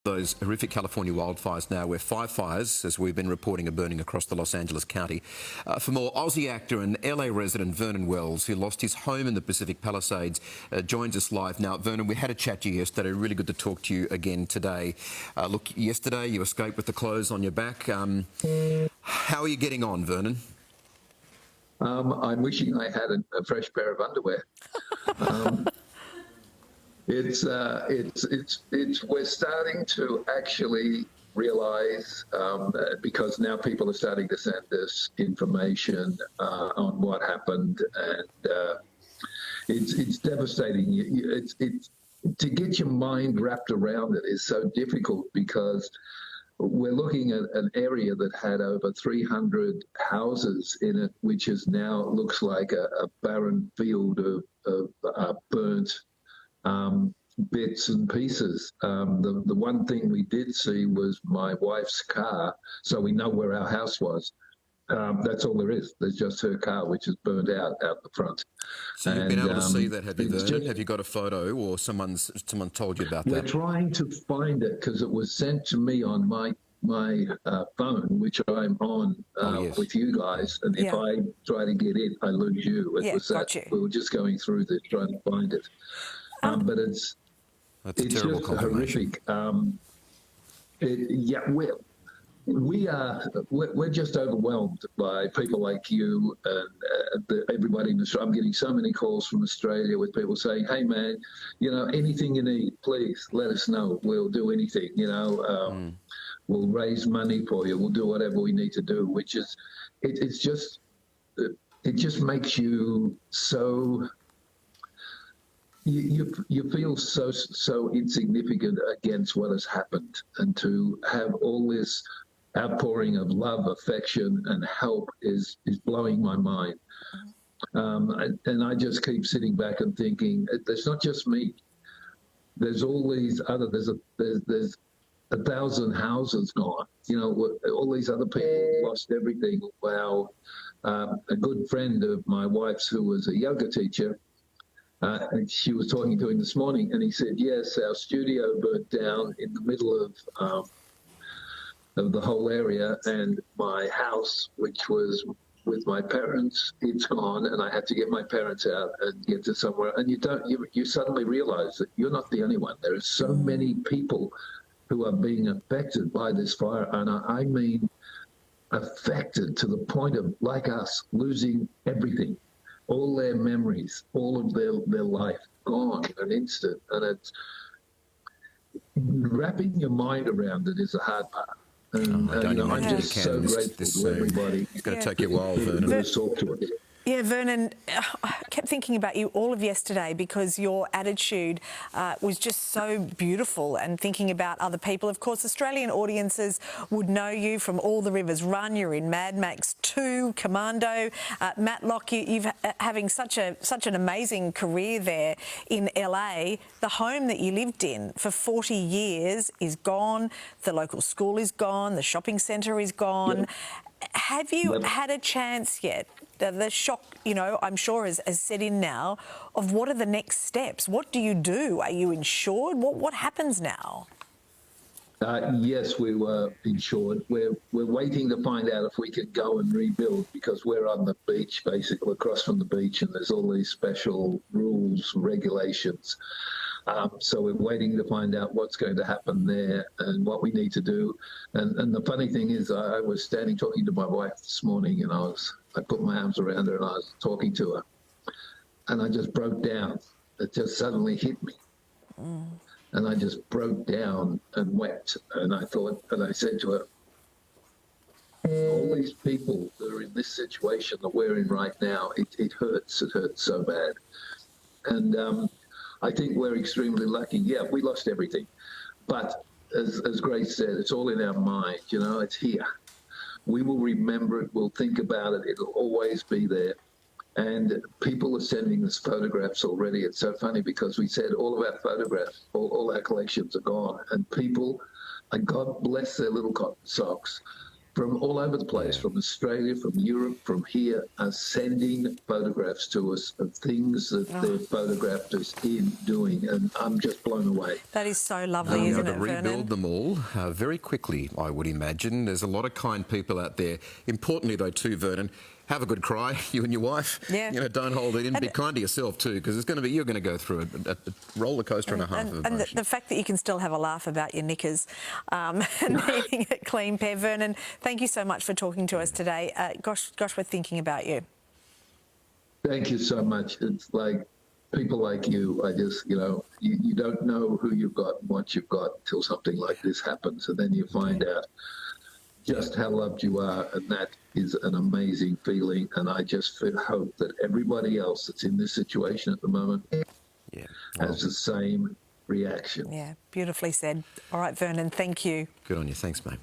Those horrific California wildfires now, where 5 fires, as we've been reporting, are burning across the Los Angeles County. For more, Aussie actor and LA resident Vernon Wells, who lost his home in the Pacific Palisades, joins us live now. Vernon, we had a chat to you yesterday. Really good to talk to you again today. Look, yesterday you escaped with the clothes on your back. How are you getting on, Vernon? I'm wishing I had a fresh pair of underwear. We're starting to actually realise, because now people are starting to send us information on what happened, and it's devastating. It's to get your mind wrapped around it is so difficult, because we're looking at an area that had over 300 houses in it, which is now looks like a barren field of burnt bits and pieces. The one thing we did see was my wife's car, so we know where our house was. That's all there is. There's just her car, which is burnt out the front. So you've been able to see that, have you, Vernon? Have you got a photo, or someone told you about that? We're trying to find it, because it was sent to me on my phone, which I'm on with you guys, and if I try to get it, I lose you. It was that we were just going through this trying to find it, but it's just horrific. We're just overwhelmed by people like you and everybody in Australia. I'm getting so many calls from Australia with people saying, "Hey, man, anything you need, please let us know. We'll do anything. We'll raise money for you. We'll do whatever we need to do." Which is, it just makes you so. You feel so insignificant against what has happened, and to have all this outpouring of love, affection, and help is blowing my mind. And I just keep sitting back and thinking, there's not just me. There's all these other. There's 1,000 houses gone. All these other people lost everything. Wow. A good friend of my wife's, who was a yoga teacher, and she was talking to him this morning, and he said, yes, our studio burnt down in the middle of the whole area, and my house, which was with my parents, it's gone, and I had to get my parents out and get to somewhere. And you suddenly realize that you're not the only one. There are so many people who are being affected by this fire, and I mean affected to the point of, like us, losing everything. All their memories, all of their life gone in an instant. And it's wrapping your mind around it is the hard part. And I'm just so grateful to everybody. It's going to take you a while, Vernon. To talk to it. Yeah, Vernon, I kept thinking about you all of yesterday, because your attitude was just so beautiful, and thinking about other people. Of course, Australian audiences would know you from All the Rivers Run. You're in Mad Max 2, Commando, Matlock. You've having such an amazing career there in LA. The home that you lived in for 40 years is gone. The local school is gone. The shopping centre is gone. Yep. Have you had a chance yet? The shock, I'm sure has set in now, of what are the next steps? What do you do? Are you insured? What happens now? Yes, we were insured. We're waiting to find out if we can go and rebuild, because we're on the beach, basically across from the beach, and there's all these special rules, regulations. So we're waiting to find out what's going to happen there and what we need to do. And the funny thing is, I was standing talking to my wife this morning, and I put my arms around her and I was talking to her, and I just broke down. It just suddenly hit me. And I just broke down and wept. And I said to her, all these people that are in this situation that we're in right now, it hurts. It hurts so bad. And I think we're extremely lucky. Yeah, we lost everything. But as Grace said, it's all in our mind. It's here. We will remember it. We'll think about it. It'll always be there. And people are sending us photographs already. It's so funny, because we said all of our photographs, all our collections are gone. And people, God bless their little cotton socks, from all over the place, from Australia, from Europe, from here, are sending photographs to us of things that they've photographed us in doing, and I'm just blown away. That is so lovely, isn't to it, rebuild Vernon? them all very quickly, I would imagine. There's a lot of kind people out there. Importantly, though, too, Vernon, have a good cry, you and your wife. Yeah. You know, don't hold it in. And be kind to yourself too, because you're going to go through a roller coaster and a half of emotion. And the fact that you can still have a laugh about your knickers and eating a clean pair. Vernon, thank you so much for talking to us today. Gosh, we're thinking about you. Thank you so much. It's like people like you, I just, you don't know who you've got and what you've got until something like this happens, and then you find out just how loved you are, and that is an amazing feeling. And I just hope that everybody else that's in this situation at the moment has the same reaction. Yeah, beautifully said. All right, Vernon, thank you. Good on you. Thanks, mate.